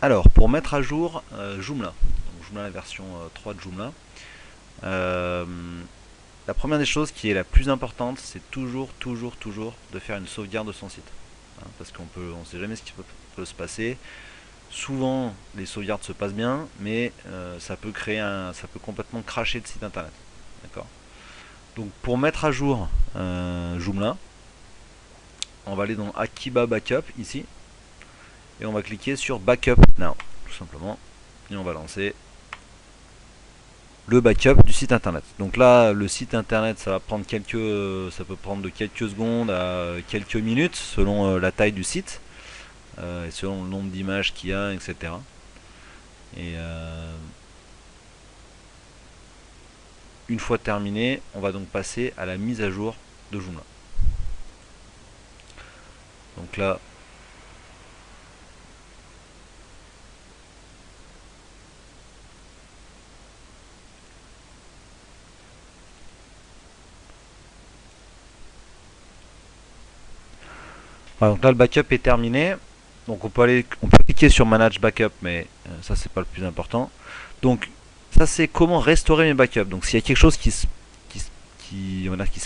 Alors, pour mettre à jour Joomla, donc Joomla la version 3 de Joomla, euh, la première des choses qui est la plus importante, c'est toujours de faire une sauvegarde de son site. Hein, parce on sait jamais ce qui peut se passer. Souvent, les sauvegardes se passent bien, mais ça peut complètement cracher le site internet. D'accord. Donc, pour mettre à jour Joomla, on va aller dans Akiba Backup ici, et on va cliquer sur Backup Now, tout simplement, et on va lancer le backup du site internet. Donc là, le site internet, ça peut prendre de quelques secondes à quelques minutes selon la taille du site et selon le nombre d'images qu'il y a, etc. Et une fois terminé, on va donc passer à la mise à jour de Joomla. Donc là, voilà, donc là le backup est terminé. Donc on peut cliquer sur Manage Backup, mais ça c'est pas le plus important. Donc ça c'est comment restaurer mes backups. Donc s'il y a quelque chose qui se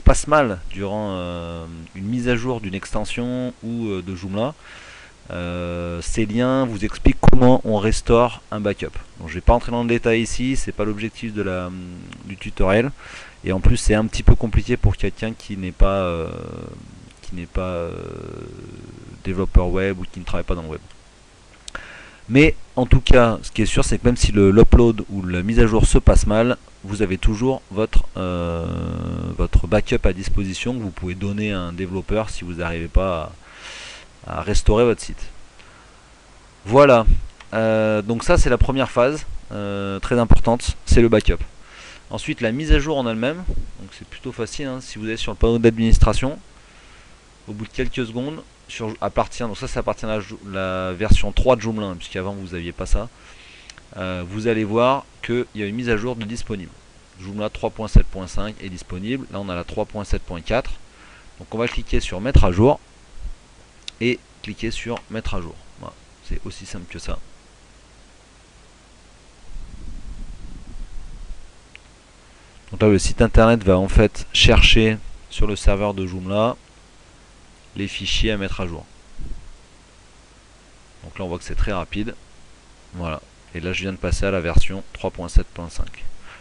passe mal durant une mise à jour d'une extension ou de Joomla, ces liens vous expliquent comment on restaure un backup. Donc je vais pas entrer dans le détail ici, c'est pas l'objectif du tutoriel. Et en plus c'est un petit peu compliqué pour quelqu'un qui n'est pas développeur web ou qui ne travaille pas dans le web. Mais en tout cas, ce qui est sûr, c'est que même si l'upload ou la mise à jour se passe mal, vous avez toujours votre backup à disposition que vous pouvez donner à un développeur si vous n'arrivez pas à restaurer votre site. Voilà. Donc ça, c'est la première phase, très importante, c'est le backup. Ensuite, la mise à jour en elle-même. Donc c'est plutôt facile. Hein, si vous êtes sur le panneau d'administration, au bout de quelques secondes, donc ça, c'est à partir de la version 3 de Joomla, hein, puisqu'avant vous n'aviez pas ça. Vous allez voir qu'il y a une mise à jour de disponible. Joomla 3.7.5 est disponible. Là, on a la 3.7.4. Donc, on va cliquer sur mettre à jour et cliquer sur mettre à jour. Voilà. C'est aussi simple que ça. Donc là, le site internet va en fait chercher sur le serveur de Joomla les fichiers à mettre à jour. Donc là, on voit que c'est très rapide. Voilà. Et là, je viens de passer à la version 3.7.5.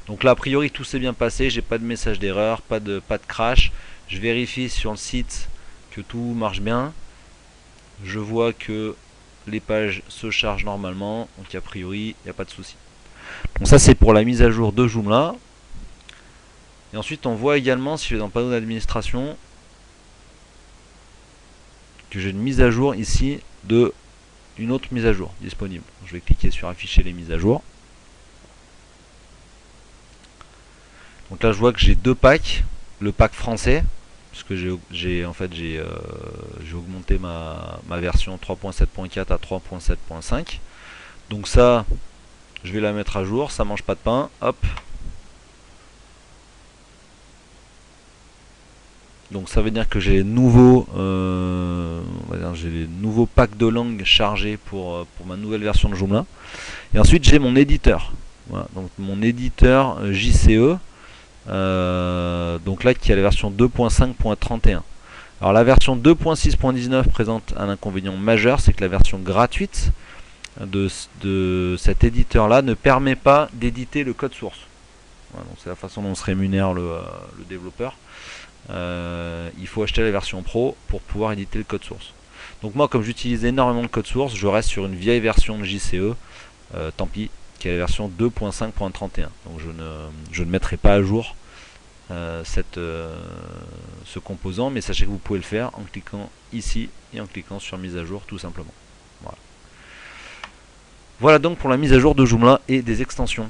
Donc là, a priori, tout s'est bien passé. J'ai pas de message d'erreur, pas de crash. Je vérifie sur le site que tout marche bien. Je vois que les pages se chargent normalement. Donc a priori, il n'y a pas de souci. Donc ça, c'est pour la mise à jour de Joomla. Et ensuite, on voit également, si je vais dans le panneau d'administration, que j'ai une mise à jour ici de une autre mise à jour disponible. Je vais cliquer sur afficher les mises à jour. Donc là je vois que j'ai deux packs, le pack français, puisque j'ai augmenté ma version 3.7.4 à 3.7.5. Donc ça, je vais la mettre à jour, ça mange pas de pain, hop. Donc ça veut dire que j'ai les nouveaux packs de langues chargés pour ma nouvelle version de Joomla. Et ensuite j'ai mon éditeur. Voilà, donc mon éditeur JCE. Donc là qui a la version 2.5.31. Alors la version 2.6.19 présente un inconvénient majeur, c'est que la version gratuite de cet éditeur là ne permet pas d'éditer le code source. Voilà, donc c'est la façon dont se rémunère le développeur. Il faut acheter la version pro pour pouvoir éditer le code source. Donc moi comme j'utilise énormément de code source, je reste sur une vieille version de JCE, tant pis, qui est la version 2.5.31. Donc je ne mettrai pas à jour ce composant, mais sachez que vous pouvez le faire en cliquant ici et en cliquant sur mise à jour tout simplement. Voilà. Voilà donc pour la mise à jour de Joomla et des extensions.